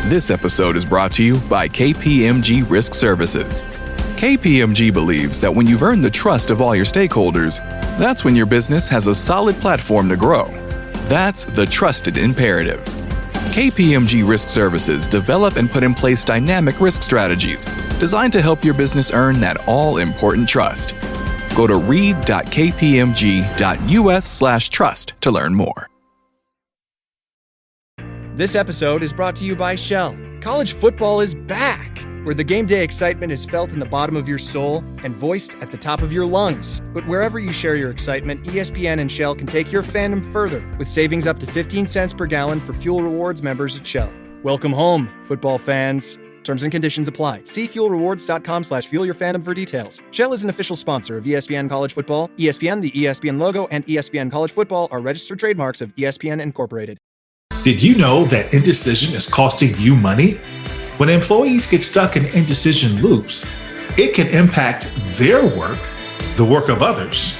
This episode is brought to you by KPMG Risk Services. KPMG believes that when you've earned the trust of all your stakeholders, that's when your business has a solid platform to grow. That's the trusted imperative. KPMG Risk Services develop and put in place dynamic risk strategies designed to help your business earn that all-important trust. Go to read.kpmg.us/trust to learn more. This episode is brought to you by Shell. College football is back, where the game day excitement is felt in the bottom of your soul and voiced at the top of your lungs. But wherever you share your excitement, ESPN and Shell can take your fandom further with savings up to 15 cents per gallon for fuel rewards members at Shell. Welcome home, football fans. Terms and conditions apply. See fuelrewards.com/fuelyourfandom for details. Shell is an official sponsor of ESPN College Football. ESPN, the ESPN logo, and ESPN College Football are registered trademarks of ESPN Incorporated. Did you know that indecision is costing you money? When employees get stuck in indecision loops, it can impact their work, the work of others,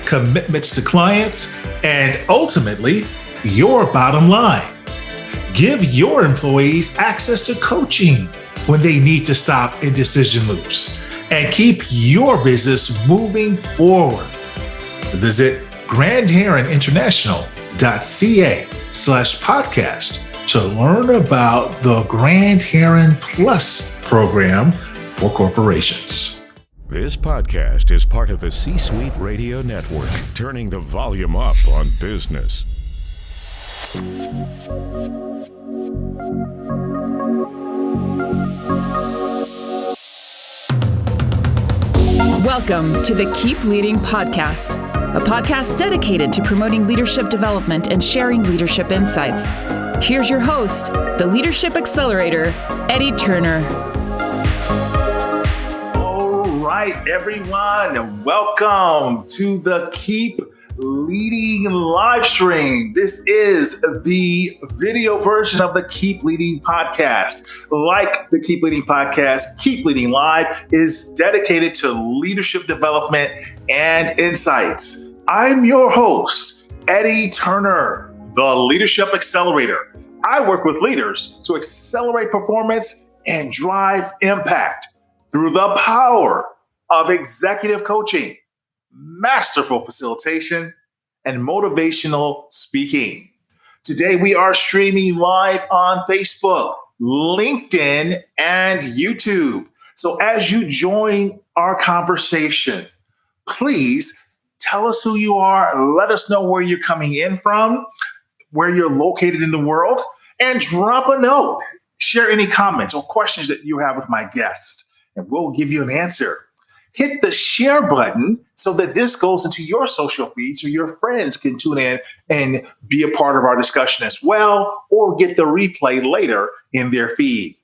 commitments to clients, and ultimately, your bottom line. Give your employees access to coaching when they need to stop indecision loops and keep your business moving forward. Visit grandheroninternational.ca/podcast to learn about the Grand Heron Plus program for corporations. This podcast is part of the C-Suite Radio Network, turning the volume up on business. Welcome to the Keep Leading Podcast, a podcast dedicated to promoting leadership development and sharing leadership insights. Here's your host, the Leadership Accelerator, Eddie Turner. All right, everyone, welcome to the Keep Leading live stream. This is the video version of the Keep Leading podcast. Like the Keep Leading podcast, Keep Leading Live is dedicated to leadership development and insights. I'm your host, Eddie Turner, the Leadership Accelerator. I work with leaders to accelerate performance and drive impact through the power of executive coaching, masterful facilitation, and motivational speaking. Today, we are streaming live on Facebook, LinkedIn, and YouTube. So as you join our conversation, please tell us who you are. Let us know where you're coming in from, where you're located in the world, and drop a note. Share any comments or questions that you have with my guest, and we'll give you an answer. Hit the share button so that this goes into your social feed so your friends can tune in and be a part of our discussion as well, or get the replay later in their feed.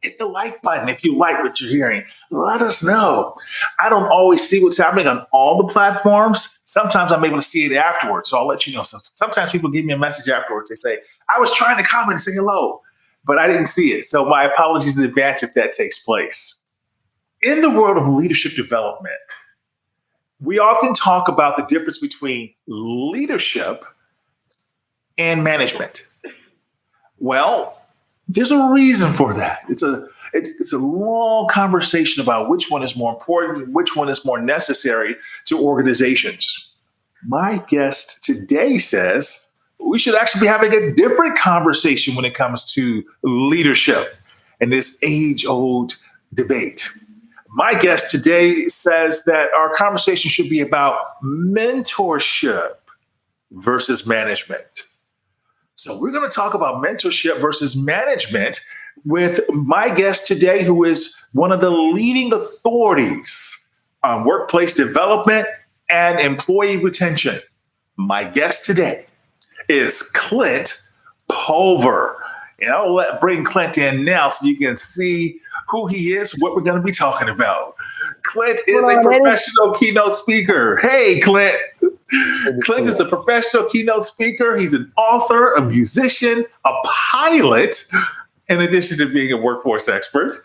Hit the like button if you like what you're hearing. Let us know. I don't always see what's happening on all the platforms. Sometimes I'm able to see it afterwards, so I'll let you know. So sometimes people give me a message afterwards. They say, I was trying to comment and say hello, but I didn't see it. So my apologies in advance if that takes place. In the world of leadership development, we often talk about the difference between leadership and management. Well, there's a reason for that. It's a long conversation about which one is more important, which one is more necessary to organizations. My guest today says we should actually be having a different conversation when it comes to leadership and this age-old debate. My guest today says that our conversation should be about mentorship versus management. So we're going to talk about mentorship versus management with my guest today, who is one of the leading authorities on workplace development and employee retention. My guest today is Clint Pulver. And I'll bring Clint in now so you can see who he is, what we're going to be talking about. Clint is a professional keynote speaker. Hey, Clint. Clint is a professional keynote speaker. He's an author, a musician, a pilot, in addition to being a workforce expert.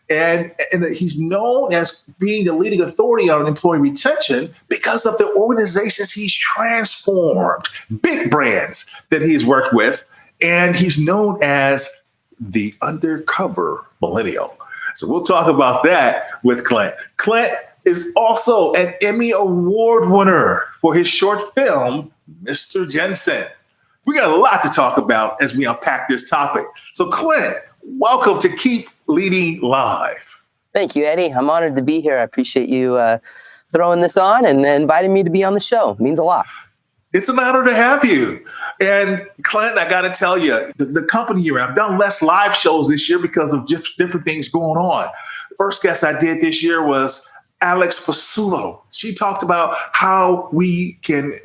And he's known as being the leading authority on employee retention because of the organizations he's transformed, big brands that he's worked with. And he's known as the Undercover Millennial. So we'll talk about that with Clint. Clint is also an Emmy Award winner for his short film, Mr. Jensen. We got a lot to talk about as we unpack this topic. So Clint, welcome to Keep Leading Live. Thank you, Eddie. I'm honored to be here. I appreciate you throwing this on and inviting me to be on the show. It means a lot. It's an honor to have you. And Clint, I got to tell you, the company you're in, I've done less live shows this year because of just different things going on. First guest I did this year was Alex Fasulo. She talked about how we can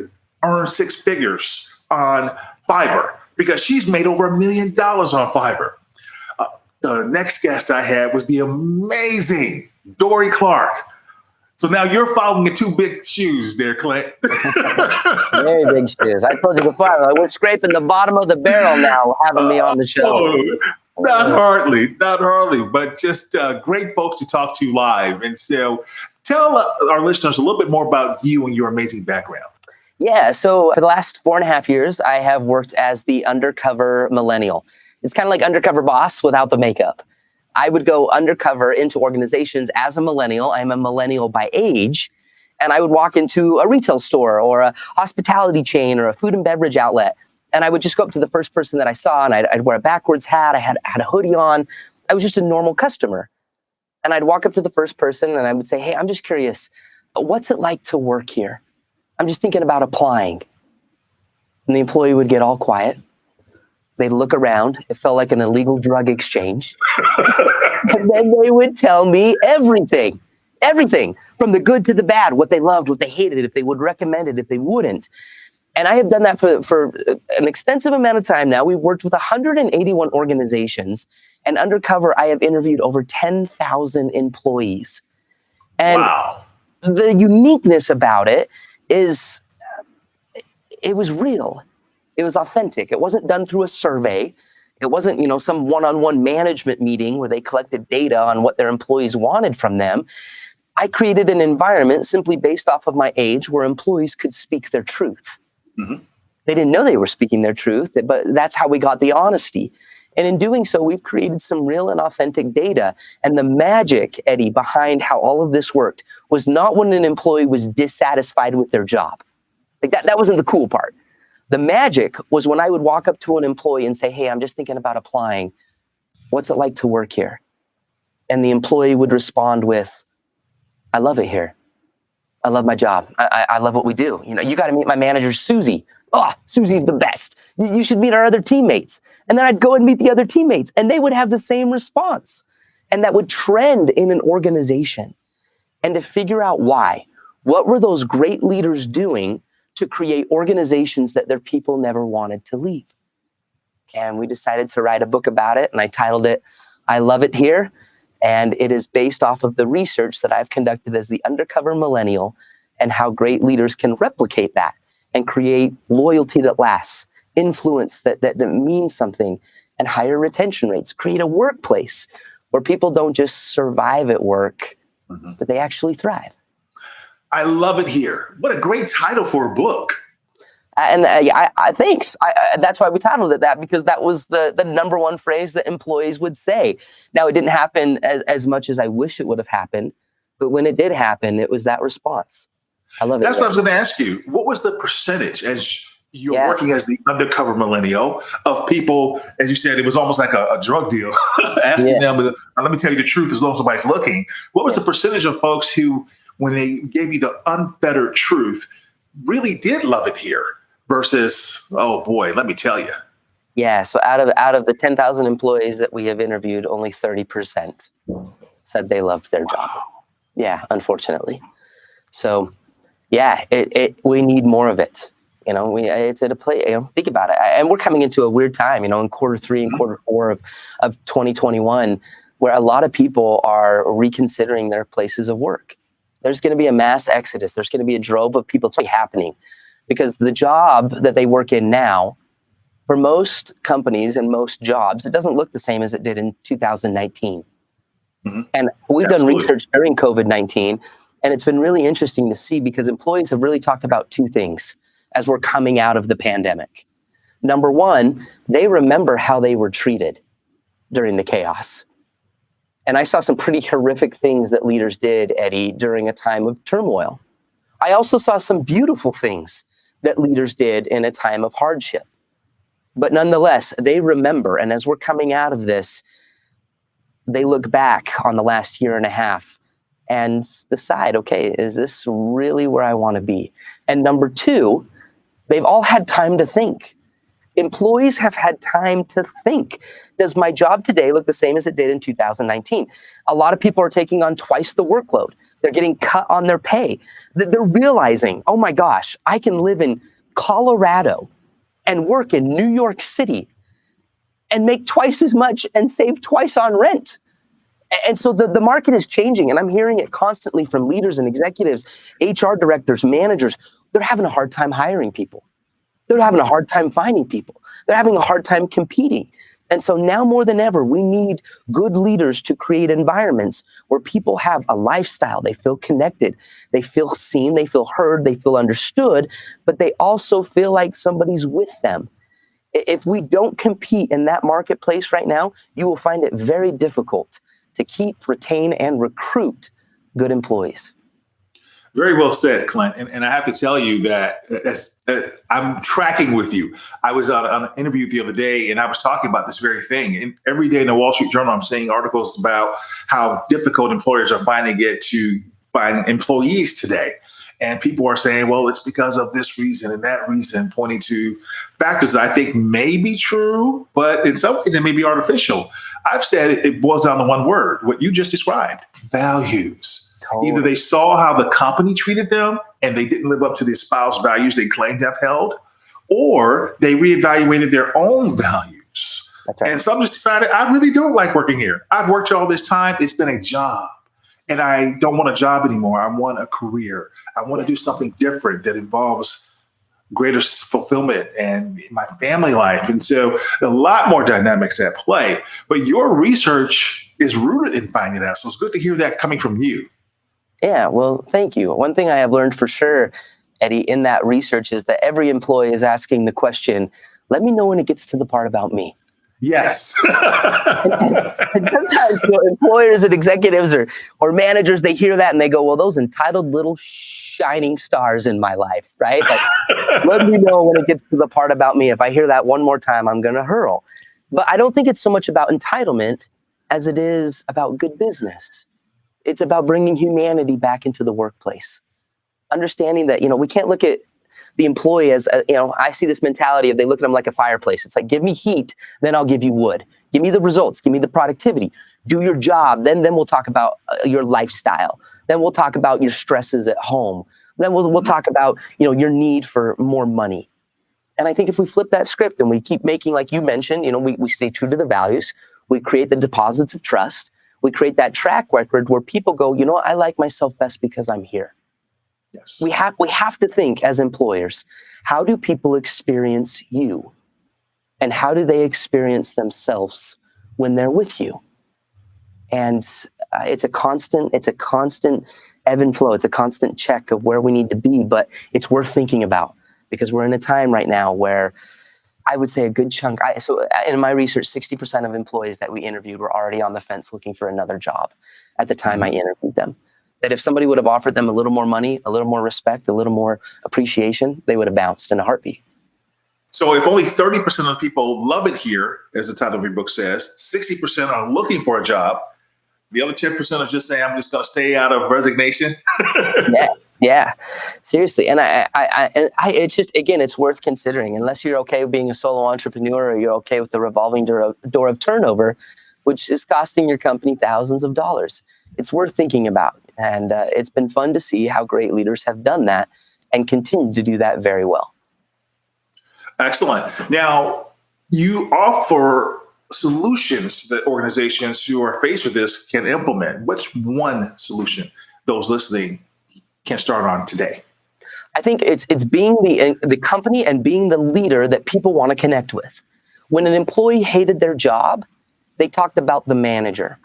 earn six figures on Fiverr because she's made over $1 million on Fiverr. The next guest I had was the amazing Dory Clark. So now you're following in two big shoes there, Clint. Very big shoes. I told you before, we're scraping the bottom of the barrel now having me on the show. Not hardly, but just great folks to talk to live. And so tell our listeners a little bit more about you and your amazing background. Yeah, so for the last 4.5 years, I have worked as the Undercover Millennial. It's kind of like Undercover Boss without the makeup. I would go undercover into organizations as a millennial. I'm a millennial by age. And I would walk into a retail store or a hospitality chain or a food and beverage outlet. And I would just go up to the first person that I saw and I'd wear a backwards hat. I had a hoodie on. I was just a normal customer. And I'd walk up to the first person and I would say, hey, I'm just curious, what's it like to work here? I'm just thinking about applying. And the employee would get all quiet. They'd look around. It felt like an illegal drug exchange. And then they would tell me everything from the good to the bad, what they loved, what they hated, if they would recommend it, if they wouldn't. And I have done that for an extensive amount of time now. We've worked with 181 organizations, and Undercover, I have interviewed over 10,000 employees. And wow. The uniqueness about it is it was real. It was authentic. It wasn't done through a survey. It wasn't, some one-on-one management meeting where they collected data on what their employees wanted from them. I created an environment simply based off of my age where employees could speak their truth. Mm-hmm. They didn't know they were speaking their truth, but that's how we got the honesty. And in doing so, we've created some real and authentic data. And the magic, Eddie, behind how all of this worked was not when an employee was dissatisfied with their job. Like that wasn't the cool part. The magic was when I would walk up to an employee and say, hey, I'm just thinking about applying. What's it like to work here? And the employee would respond with, I love it here. I love my job. I love what we do. You got to meet my manager, Susie. Oh, Susie's the best. You should meet our other teammates. And then I'd go and meet the other teammates and they would have the same response. And that would trend in an organization. And to figure out why, what were those great leaders doing to create organizations that their people never wanted to leave? And we decided to write a book about it, and I titled it, I Love It Here. And it is based off of the research that I've conducted as the Undercover Millennial and how great leaders can replicate that and create loyalty that lasts, influence that means something, and higher retention rates. Create a workplace where people don't just survive at work, but they actually thrive. I love it here. What a great title for a book. And thanks. That's why we titled it that, because that was the number one phrase that employees would say. Now, it didn't happen as much as I wish it would have happened. But when it did happen, it was that response. I love it. That's what I was going to ask you. What was the percentage as you're working as the Undercover Millennial of people, as you said, it was almost like a drug deal, asking them, let me tell you the truth as long as somebody's looking. What was the percentage of folks who, when they gave you the unfettered truth, really did love it here versus, oh boy, let me tell you? Yeah, so out of the 10,000 employees that we have interviewed, only 30% said they loved their job. Yeah, unfortunately. So, yeah, we need more of it. It's at a place, think about it. And we're coming into a weird time, in Q3 and Q4 of 2021, where a lot of people are reconsidering their places of work. There's going to be a mass exodus. There's going to be a drove of people. It's already happening because the job that they work in now, for most companies and most jobs, it doesn't look the same as it did in 2019. Mm-hmm. And we've done research during COVID-19, and it's been really interesting to see because employees have really talked about two things as we're coming out of the pandemic. Number one, they remember how they were treated. during the chaos. And I saw some pretty horrific things that leaders did, Eddie, during a time of turmoil. I also saw some beautiful things that leaders did in a time of hardship. But nonetheless, they remember, and as we're coming out of this, they look back on the last year and a half and decide, okay, is this really where I want to be? And number two, they've all had time to think. Employees have had time to think. Does my job today look the same as it did in 2019? A lot of people are taking on twice the workload. They're getting cut on their pay. They're realizing, oh my gosh, I can live in Colorado and work in New York City and make twice as much and save twice on rent. And so the market is changing, and I'm hearing it constantly from leaders and executives, HR directors, managers. They're having a hard time hiring people. They're having a hard time finding people. They're having a hard time competing. And so now more than ever, we need good leaders to create environments where people have a lifestyle. They feel connected. They feel seen. They feel heard. They feel understood. But they also feel like somebody's with them. If we don't compete in that marketplace right now, you will find it very difficult to keep, retain, and recruit good employees. Very well said, Clint. And I have to tell you that I'm tracking with you. I was on an interview the other day, and I was talking about this very thing. And every day in the Wall Street Journal, I'm seeing articles about how difficult employers are finding it to find employees today. And people are saying, well, it's because of this reason and that reason, pointing to factors that I think may be true, but in some ways it may be artificial. I've said it boils down to one word, what you just described, values. Either they saw how the company treated them and they didn't live up to the espoused values they claimed to have held, or they reevaluated their own values. That's right. And some just decided, I really don't like working here. I've worked here all this time. It's been a job. And I don't want a job anymore. I want a career. I want to do something different that involves greater fulfillment and my family life. And so a lot more dynamics at play. But your research is rooted in finding that. So it's good to hear that coming from you. Yeah, well, thank you. One thing I have learned for sure, Eddie, in that research is that every employee is asking the question, let me know when it gets to the part about me. Yes. and sometimes employers and executives or managers, they hear that and they go, well, those entitled little shining stars in my life, right? Like, let me know when it gets to the part about me. If I hear that one more time, I'm going to hurl. But I don't think it's so much about entitlement as it is about good business. It's about bringing humanity back into the workplace. Understanding that, we can't look at the employee as, I see this mentality of they look at them like a fireplace. It's like, give me heat, then I'll give you wood. Give me the results, give me the productivity. Do your job, then we'll talk about your lifestyle. Then we'll talk about your stresses at home. Then we'll talk about, your need for more money. And I think if we flip that script and we keep making, like you mentioned, we stay true to the values, we create the deposits of trust, we create that track record where people go, I like myself best because I'm here. Yes. We have to think as employers, how do people experience you? And how do they experience themselves when they're with you? And it's a constant ebb and flow. It's a constant check of where we need to be, but it's worth thinking about because we're in a time right now where I would say a good chunk. So in my research, 60% of employees that we interviewed were already on the fence looking for another job at the time I interviewed them. That if somebody would have offered them a little more money, a little more respect, a little more appreciation, they would have bounced in a heartbeat. So if only 30% of people love it here, as the title of your book says, 60% are looking for a job. The other 10% are just saying, I'm just going to stay out of resignation. Yeah, seriously. And I it's just, again, it's worth considering. Unless you're okay with being a solo entrepreneur or you're okay with the revolving door of turnover, which is costing your company thousands of dollars. It's worth thinking about. And it's been fun to see how great leaders have done that and continue to do that very well. Excellent. Now, you offer solutions that organizations who are faced with this can implement. What's one solution those listening can start on today? I think it's being the company and being the leader that people want to connect with. When an employee hated their job, they talked about the manager.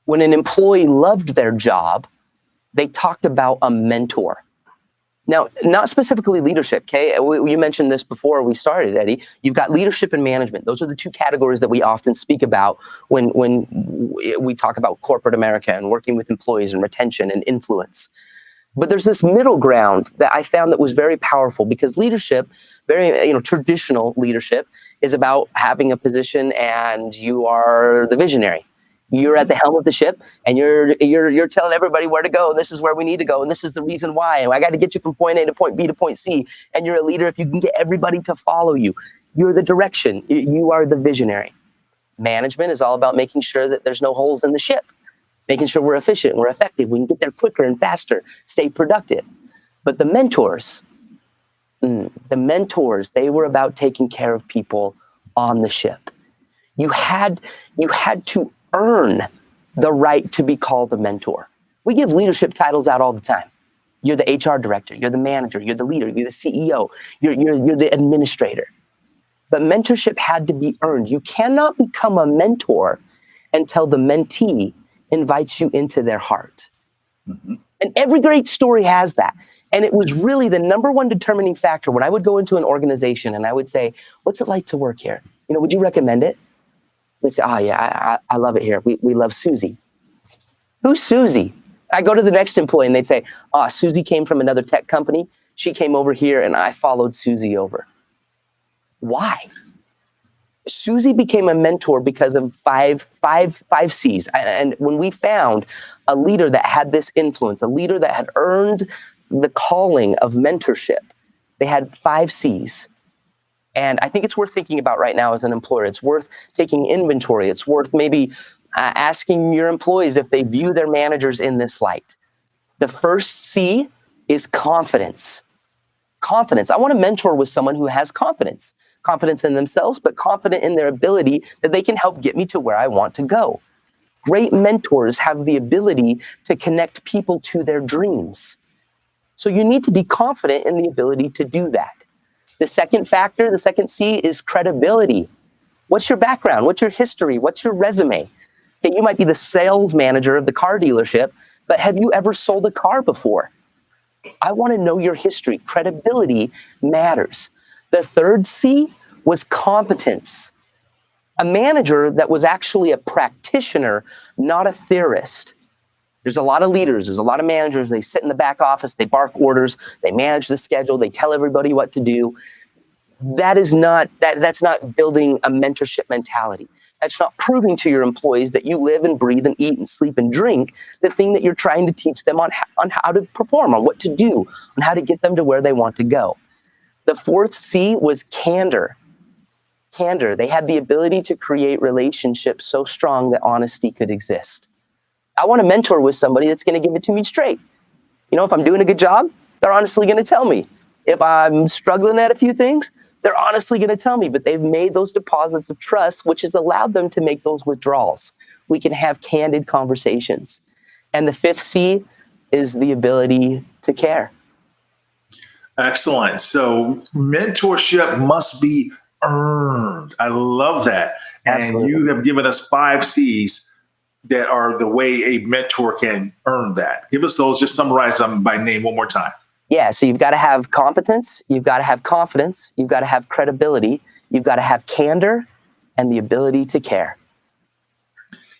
When an employee loved their job, they talked about a mentor. Now, not specifically leadership, okay? You mentioned this before we started, Eddie. You've got leadership and management. Those are the two categories that we often speak about when we talk about corporate America and working with employees and retention and influence. But there's this middle ground that I found that was very powerful, because leadership, very traditional leadership, is about having a position and you are the visionary. You're at the helm of the ship, and you're telling everybody where to go. This is where we need to go, and this is the reason why. And I got to get you from point A to point B to point C. And you're a leader if you can get everybody to follow you. You're the direction. You are the visionary. Management is all about making sure that there's no holes in the ship, making sure we're efficient, we're effective, we can get there quicker and faster, stay productive. But the mentors, they were about taking care of people on the ship. You had to earn the right to be called a mentor. We give leadership titles out all the time. You're the HR director, you're the manager, you're the leader, you're the CEO, you're the administrator. But mentorship had to be earned. You cannot become a mentor until the mentee invites you into their heart. Mm-hmm. And every great story has that. And it was really the number one determining factor when I would go into an organization and I would say, what's it like to work here? Would you recommend it? They say, oh yeah, I love it here. We love Susie. Who's Susie? I go to the next employee and they'd say, oh, Susie came from another tech company. She came over here and I followed Susie over. Why? Susie became a mentor because of five C's. And when we found a leader that had this influence, a leader that had earned the calling of mentorship, they had 5 C's. And I think it's worth thinking about right now as an employer. It's worth taking inventory. It's worth maybe asking your employees if they view their managers in this light. The first C is confidence. Confidence. I want to mentor with someone who has confidence. Confidence in themselves, but confident in their ability that they can help get me to where I want to go. Great mentors have the ability to connect people to their dreams. So you need to be confident in the ability to do that. The second factor, the second C, is credibility. What's your background? What's your history? What's your resume? Okay, you might be the sales manager of the car dealership, but have you ever sold a car before? I want to know your history. Credibility matters. The third C was competence. A manager that was actually a practitioner, not a theorist. There's a lot of leaders, there's a lot of managers, they sit in the back office, they bark orders, they manage the schedule, they tell everybody what to do. That's not building a mentorship mentality. That's not proving to your employees that you live and breathe and eat and sleep and drink the thing that you're trying to teach them on how to perform, on what to do, on how to get them to where they want to go. The fourth C was candor. Candor. They had the ability to create relationships so strong that honesty could exist. I want to mentor with somebody that's going to give it to me straight. If I'm doing a good job, they're honestly going to tell me. If I'm struggling at a few things, they're honestly going to tell me. But they've made those deposits of trust, which has allowed them to make those withdrawals. We can have candid conversations. And the fifth C is the ability to care. Excellent. So mentorship must be earned. I love that. Absolutely. And you have given us 5 C's that are the way a mentor can earn that. Give us those, just summarize them by name one more time. Yeah, so you've got to have competence, you've got to have confidence, you've got to have credibility, you've got to have candor, and the ability to care.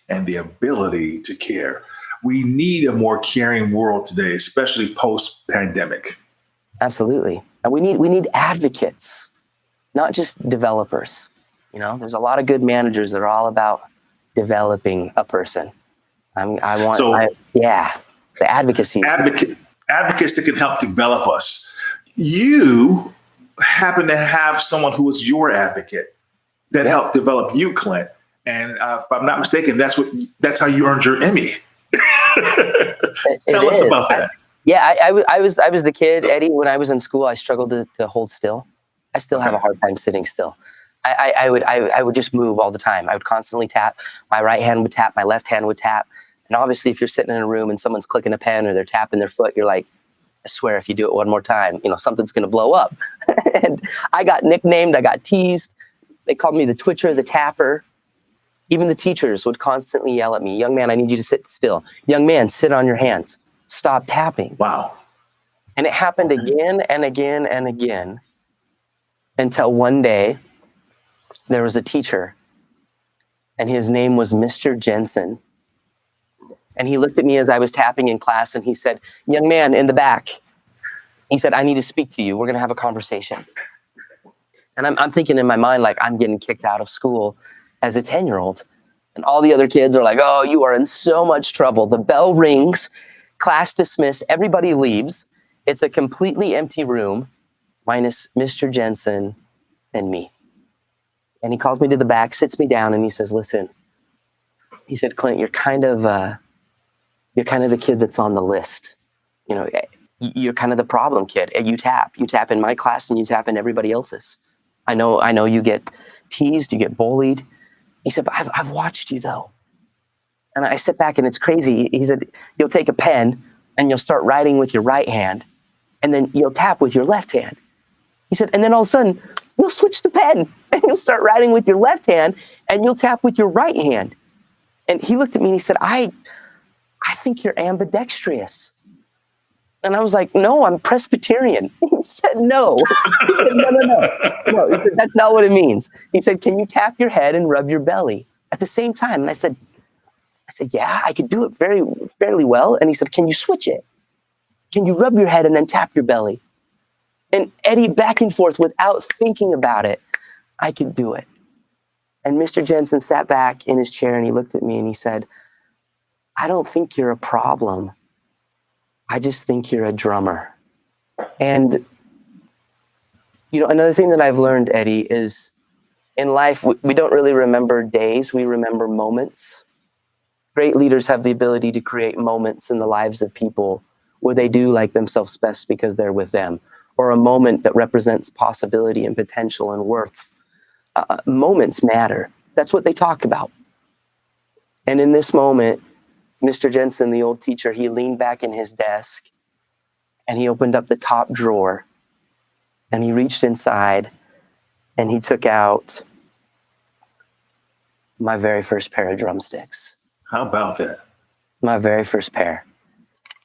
And the ability to care. We need a more caring world today, especially post-pandemic. Absolutely. And we need advocates, not just developers. There's a lot of good managers that are all about developing a person. The advocacy. Advocates that can help develop us. You happen to have someone who was your advocate that helped develop you, Clint. And if I'm not mistaken, that's how you earned your Emmy. Tell us about that. I was the kid, Eddie. When I was in school, I struggled to hold still. I still have a hard time sitting still. I would just move all the time. I would constantly tap. My right hand would tap, my left hand would tap. And obviously, if you're sitting in a room and someone's clicking a pen or they're tapping their foot, you're like, I swear, if you do it one more time, something's going to blow up. And I got nicknamed, I got teased. They called me the twitcher, the tapper. Even the teachers would constantly yell at me, young man, I need you to sit still. Young man, sit on your hands. Stop tapping. Wow. And it happened again and again and again until one day there was a teacher, and his name was Mr. Jensen. And he looked at me as I was tapping in class, and he said, "Young man in the back," he said, "I need to speak to you. We're going to have a conversation." And I'm thinking in my mind, like, I'm getting kicked out of school as a 10-year-old. And all the other kids are like, "Oh, you are in so much trouble." The bell rings, class dismissed, everybody leaves. It's a completely empty room, minus Mr. Jensen and me. And he calls me to the back, sits me down, and he says, "Listen," he said, "Clint, you're kind of the kid that's on the list. You know, you're kind of the problem kid. You tap in my class and you tap in everybody else's. I know you get teased, you get bullied." He said, "But I've watched you though." And I sit back and it's crazy. He said, "You'll take a pen and you'll start writing with your right hand, and then you'll tap with your left hand." He said, "And then all of a sudden you'll switch the pen and you'll start writing with your left hand and you'll tap with your right hand." And he looked at me and he said, I think you're ambidextrous." And I was like, "No, I'm Presbyterian." He said, "No." He said, No. He said, "That's not what it means." He said, "Can you tap your head and rub your belly at the same time?" And I said, "Yeah, I could do it fairly well." And he said, "Can you switch it? Can you rub your head and then tap your belly?" And Eddie, back and forth without thinking about it, I could do it. And Mr. Jensen sat back in his chair and he looked at me and he said, "I don't think you're a problem. I just think you're a drummer." And, you know, another thing that I've learned, Eddie, is in life, we don't really remember days, we remember moments. Great leaders have the ability to create moments in the lives of people where they do like themselves best because they're with them, or a moment that represents possibility and potential and worth. Moments matter. That's what they talk about. And in this moment, Mr. Jensen, the old teacher, he leaned back in his desk and he opened up the top drawer and he reached inside and he took out my very first pair of drumsticks. How about that? My very first pair,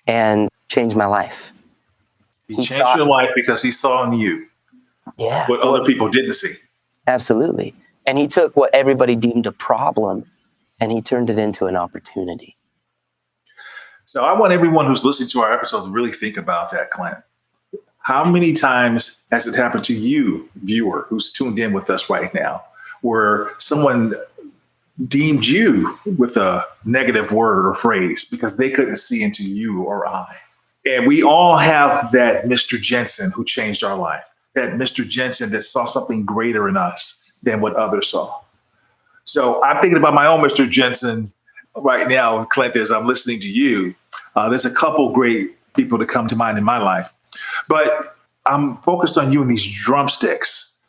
and changed my life. He changed your life because he saw in you what other people didn't see. Absolutely. And he took what everybody deemed a problem and he turned it into an opportunity. So I want everyone who's listening to our episode to really think about that, Clint. How many times has it happened to you, viewer, who's tuned in with us right now, where someone deemed you with a negative word or phrase because they couldn't see into you or I? And we all have that Mr. Jensen who changed our life, that Mr. Jensen that saw something greater in us than what others saw. So I'm thinking about my own Mr. Jensen right now, Clint, as I'm listening to you. There's a couple great people that come to mind in my life, but I'm focused on you and these drumsticks.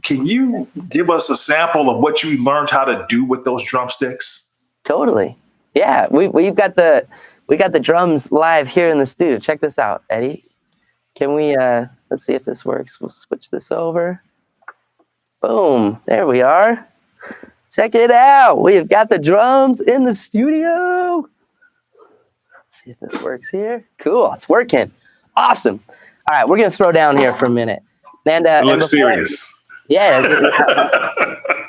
Can you give us a sample of what you learned how to do with those drumsticks? Totally. Yeah, we got the drums live here in the studio. Check this out, Eddie. Can we let's see if this works. We'll switch this over. Boom. There we are. Check it out. We've got the drums in the studio. Let's see if this works here. Cool. It's working. Awesome. All right, we're gonna throw down here for a minute. And it looks serious. Yeah,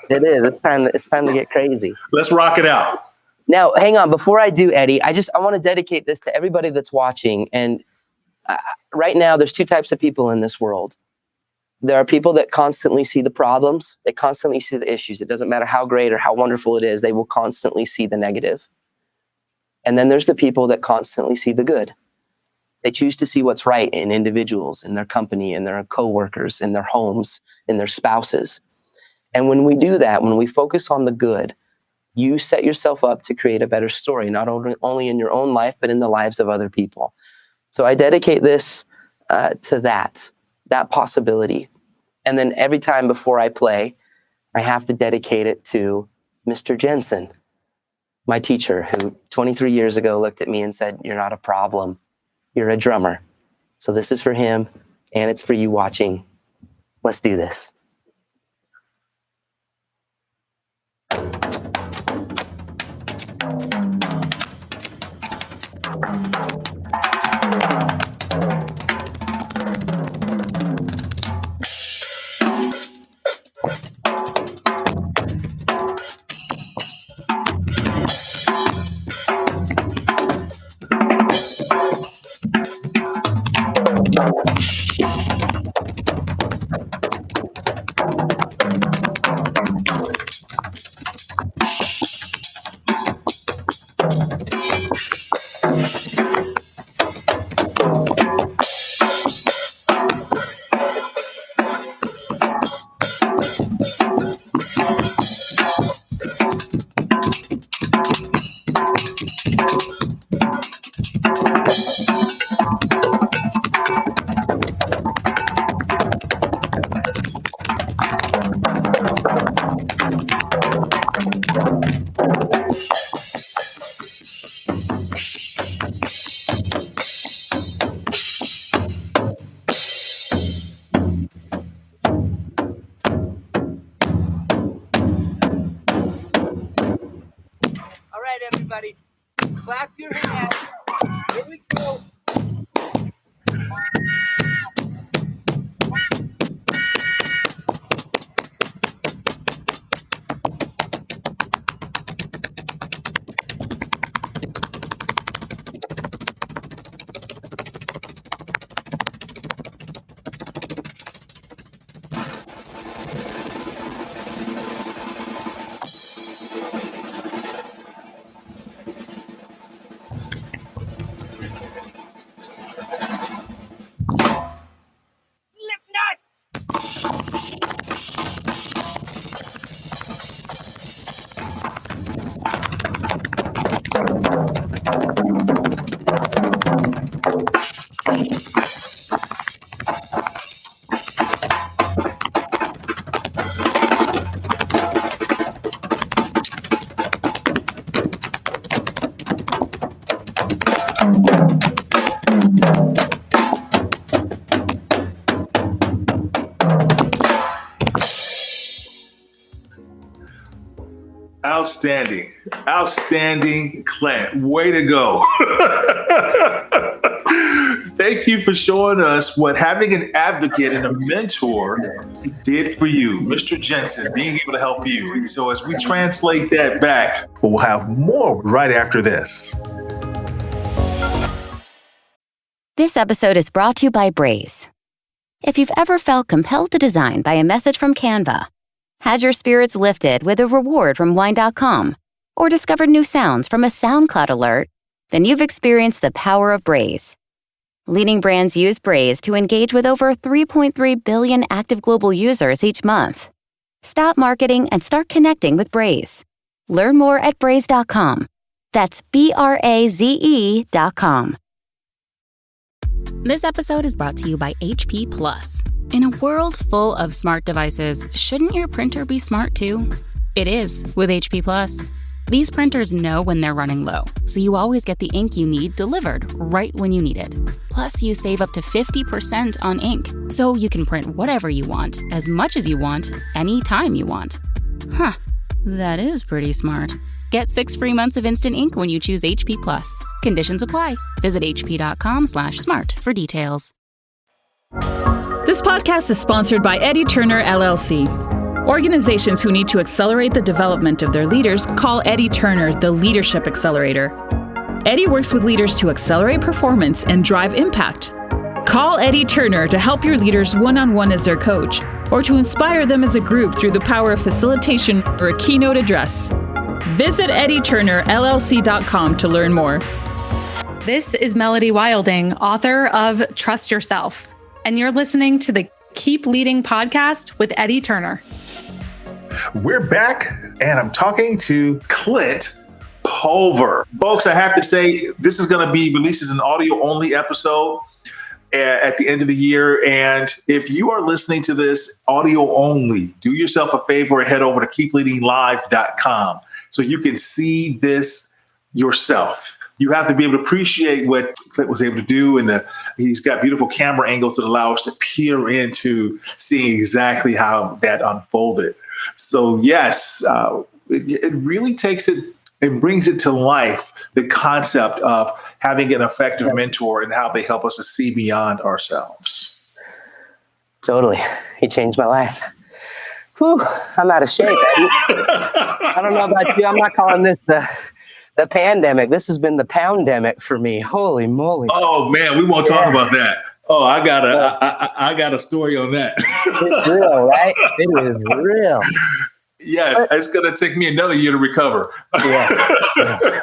it is. It's time to get crazy. Let's rock it out. Now, hang on. Before I do, Eddie, I want to dedicate this to everybody that's watching. And right now, there's two types of people in this world. There are people that constantly see the problems. They constantly see the issues. It doesn't matter how great or how wonderful it is. They will constantly see the negative. And then there's the people that constantly see the good. They choose to see what's right in individuals, in their company, in their coworkers, in their homes, in their spouses. And when we do that, when we focus on the good, you set yourself up to create a better story, not only in your own life, but in the lives of other people. So I dedicate this to that possibility. And then every time before I play, I have to dedicate it to Mr. Jensen, my teacher, who 23 years ago looked at me and said, "You're not a problem. You're a drummer." So this is for him, and it's for you watching. Let's do this. everybody. Clap your hands. Here we go. Outstanding, Clint. Way to go. Thank you for showing us what having an advocate and a mentor did for you, Mr. Jensen, being able to help you. And so as we translate that back, we'll have more right after this. This episode is brought to you by Braze. If you've ever felt compelled to design by a message from Canva, had your spirits lifted with a reward from Wine.com, or discovered new sounds from a SoundCloud alert, then you've experienced the power of Braze. Leading brands use Braze to engage with over 3.3 billion active global users each month. Stop marketing and start connecting with Braze. Learn more at Braze.com. That's BRAZE.com. This episode is brought to you by HP Plus. In a world full of smart devices, shouldn't your printer be smart too? It is with HP Plus. These printers know when they're running low, so you always get the ink you need delivered right when you need it. Plus, you save up to 50% on ink, so you can print whatever you want, as much as you want, anytime you want. Huh, that is pretty smart. Get 6 free months of instant ink when you choose HP Plus. Conditions apply. Visit hp.com/smart for details. This podcast is sponsored by Eddie Turner, LLC. Organizations who need to accelerate the development of their leaders call Eddie Turner the Leadership Accelerator. Eddie works with leaders to accelerate performance and drive impact. Call Eddie Turner to help your leaders one-on-one as their coach, or to inspire them as a group through the power of facilitation or a keynote address. Visit EddieTurnerLLC.com to learn more. This is Melody Wilding, author of Trust Yourself, and you're listening to the Keep Leading podcast with Eddie Turner. We're back, and I'm talking to Clint Pulver. Folks, I have to say, this is going to be released as an audio-only episode at the end of the year. And if you are listening to this audio only, do yourself a favor and head over to keepleadinglive.com so you can see this yourself. You have to be able to appreciate what Clint was able to do. And he's got beautiful camera angles that allow us to peer into seeing exactly how that unfolded. So yes, it really takes it and brings it to life, the concept of having an effective mentor and how they help us to see beyond ourselves. Totally. He changed my life. Whew, I'm out of shape. I don't know about you. I'm not calling this the pandemic. This has been the poundemic for me. Holy moly. Oh man, we won't talk about that. Oh, I got a story on that. It's real, right? It is real. Yes, it's going to take me another year to recover. Yeah.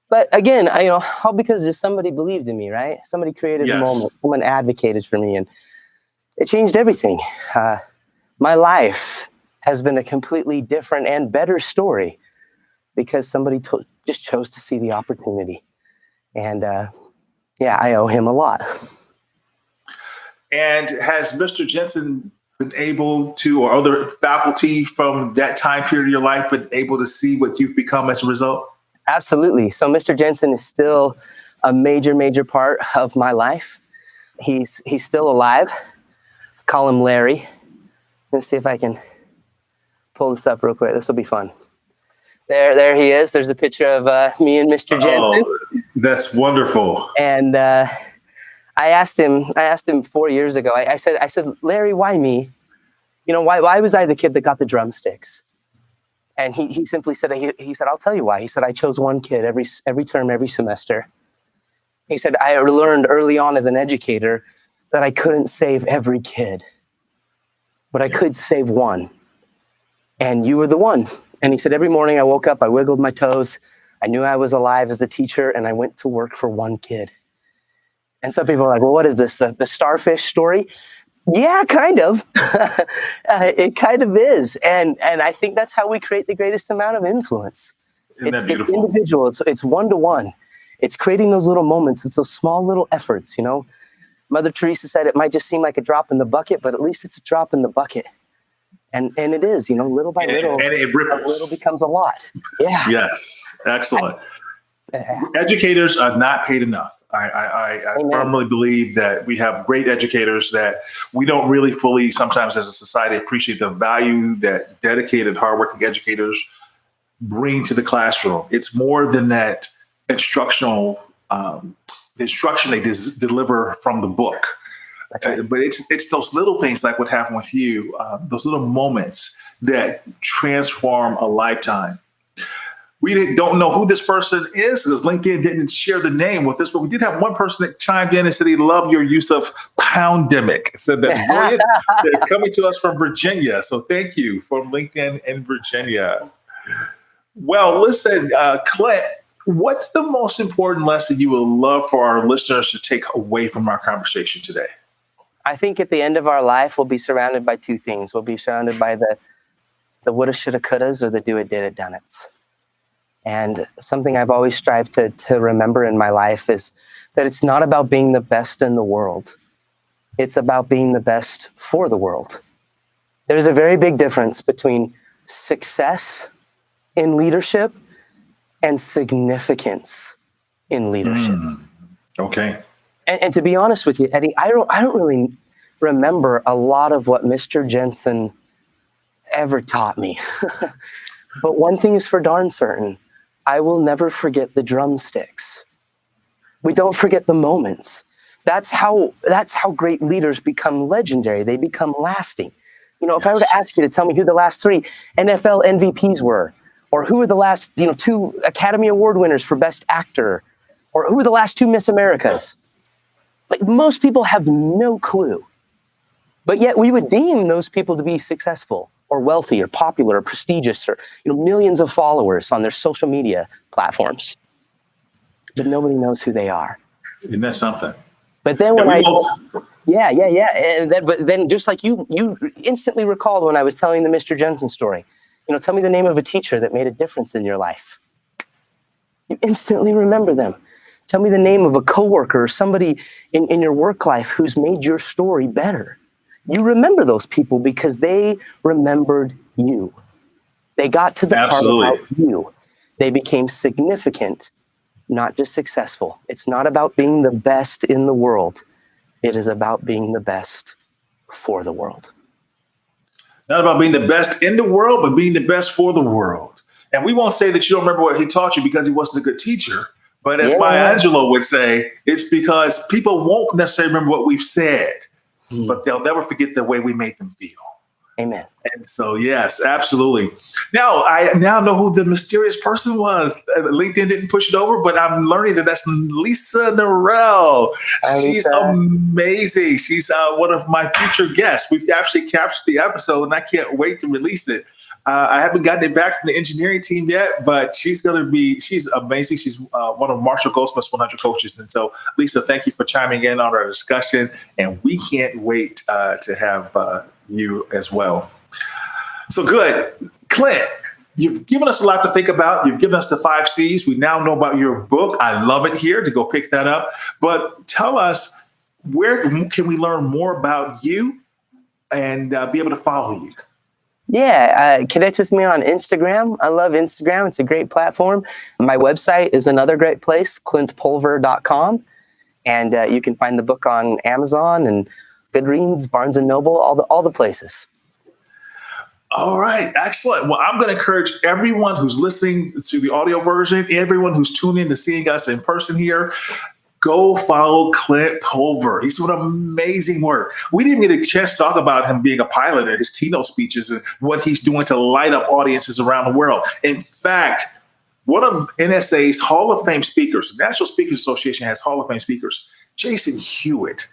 But again, all because just somebody believed in me, right? Somebody created a moment. Someone advocated for me, and it changed everything. My life has been a completely different and better story because somebody just chose to see the opportunity. And I owe him a lot. And has Mr. Jensen been able to, or other faculty from that time period of your life, been able to see what you've become as a result? Absolutely. So Mr. Jensen is still a major, major part of my life. He's still alive. Call him Larry. Let's see if I can pull this up real quick. This will be fun. There he is. There's a picture of me and Mr. Jensen. Oh, that's wonderful. And I asked him 4 years ago. I said, Larry, why me? Why was I the kid that got the drumsticks? And he simply said, he said, I'll tell you why. He said, I chose one kid every term, every semester. He said, I learned early on as an educator that I couldn't save every kid, but I could save one. And you were the one. And he said, every morning I woke up, I wiggled my toes. I knew I was alive as a teacher, and I went to work for one kid. And some people are like, well, what is this? The starfish story? Yeah, kind of. It kind of is. And I think that's how we create the greatest amount of influence. It's individual. It's one-to-one. It's creating those little moments. It's those small little efforts, Mother Teresa said it might just seem like a drop in the bucket, but at least it's a drop in the bucket. And it is, little by little. And it ripples. A little becomes a lot. Yeah. Yes. Excellent. Educators are not paid enough. I firmly believe that we have great educators that we don't really fully, sometimes as a society, appreciate the value that dedicated, hardworking educators bring to the classroom. It's more than that instructional, the instruction they deliver from the book. Right. But it's those little things like what happened with you, those little moments that transform a lifetime. We don't know who this person is because LinkedIn didn't share the name with us, but we did have one person that chimed in and said he loved your use of Poundemic. Said that's brilliant. They're coming to us from Virginia. So thank you from LinkedIn in Virginia. Well, listen, Clint, what's the most important lesson you would love for our listeners to take away from our conversation today? I think at the end of our life, we'll be surrounded by two things. We'll be surrounded by the woulda, shoulda, couldas, or the do it, did it, done it's. And something I've always strived to remember in my life is that it's not about being the best in the world. It's about being the best for the world. There's a very big difference between success in leadership and significance in leadership. Okay. And to be honest with you, Eddie, I don't really remember a lot of what Mr. Jensen ever taught me. But one thing is for darn certain, I will never forget the drumsticks. We don't forget the moments. That's how great leaders become legendary. They become lasting. If I were to ask you to tell me who the last 3 NFL MVPs were, or who were the last 2 Academy Award winners for Best Actor, or who were the last 2 Miss Americas, like most people have no clue. But yet we would deem those people to be successful or wealthy or popular or prestigious or millions of followers on their social media platforms. But nobody knows who they are. Isn't that something? But then when yeah. And then just like you instantly recalled when I was telling the Mr. Jensen story, tell me the name of a teacher that made a difference in your life. You instantly remember them. Tell me the name of a coworker or somebody in your work life who's made your story better. You remember those people because they remembered you. They got to the part about you. They became significant, not just successful. It's not about being the best in the world. It is about being the best for the world. Not about being the best in the world, but being the best for the world. And we won't say that you don't remember what he taught you because he wasn't a good teacher. But as Maya Angelou would say, it's because people won't necessarily remember what we've said, but they'll never forget the way we made them feel. Amen. And so, yes, absolutely. Now, I know who the mysterious person was. LinkedIn didn't push it over, but I'm learning that that's Lisa Norell. She's amazing. She's one of my future guests. We've actually captured the episode, and I can't wait to release it. I haven't gotten it back from the engineering team yet, but she's amazing. She's one of Marshall Goldsmith's 100 coaches. And so, Lisa, thank you for chiming in on our discussion. And we can't wait to have you as well. So good. Clint, you've given us a lot to think about. You've given us the 5 C's. We now know about your book. I love it here to go pick that up. But tell us, where can we learn more about you and be able to follow you? Yeah, connect with me on Instagram. I love Instagram. It's a great platform. My website is another great place, clintpulver.com. And you can find the book on Amazon and Goodreads, Barnes & Noble, all the places. All right, excellent. Well, I'm going to encourage everyone who's listening to the audio version, everyone who's tuning in to seeing us in person here, go follow Clint Pulver. He's doing amazing work. We didn't get a chance to talk about him being a pilot at his keynote speeches and what he's doing to light up audiences around the world. In fact, one of NSA's Hall of Fame speakers, the National Speakers Association has Hall of Fame speakers, Jason Hewlett,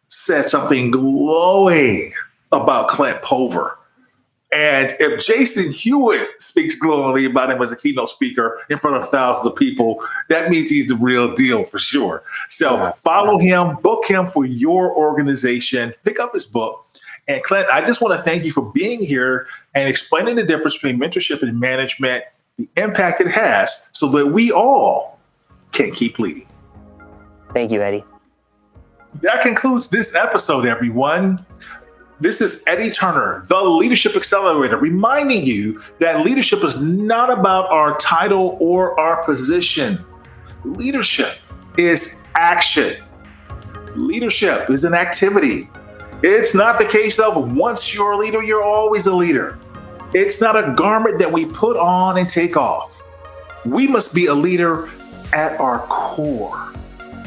said something glowing about Clint Pulver. And if Jason Hewlett speaks glowingly about him as a keynote speaker in front of thousands of people, that means he's the real deal for sure. So follow him, book him for your organization, pick up his book. And Clint, I just want to thank you for being here and explaining the difference between mentorship and management, the impact it has, so that we all can keep leading. Thank you, Eddie. That concludes this episode, everyone. This is Eddie Turner, the Leadership Accelerator, reminding you that leadership is not about our title or our position. Leadership is action. Leadership is an activity. It's not the case of once you're a leader, you're always a leader. It's not a garment that we put on and take off. We must be a leader at our core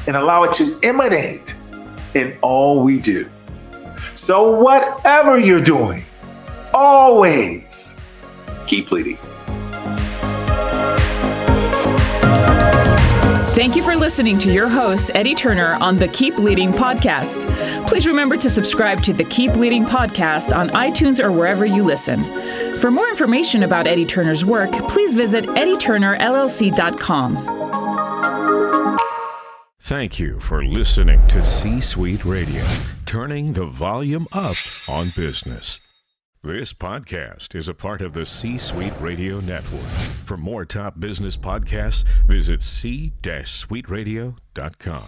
and allow it to emanate in all we do. So whatever you're doing, always keep leading. Thank you for listening to your host, Eddie Turner, on the Keep Leading podcast. Please remember to subscribe to the Keep Leading podcast on iTunes or wherever you listen. For more information about Eddie Turner's work, please visit eddieturnerllc.com. Thank you for listening to C-Suite Radio, turning the volume up on business. This podcast is a part of the C-Suite Radio Network. For more top business podcasts, visit c-suiteradio.com.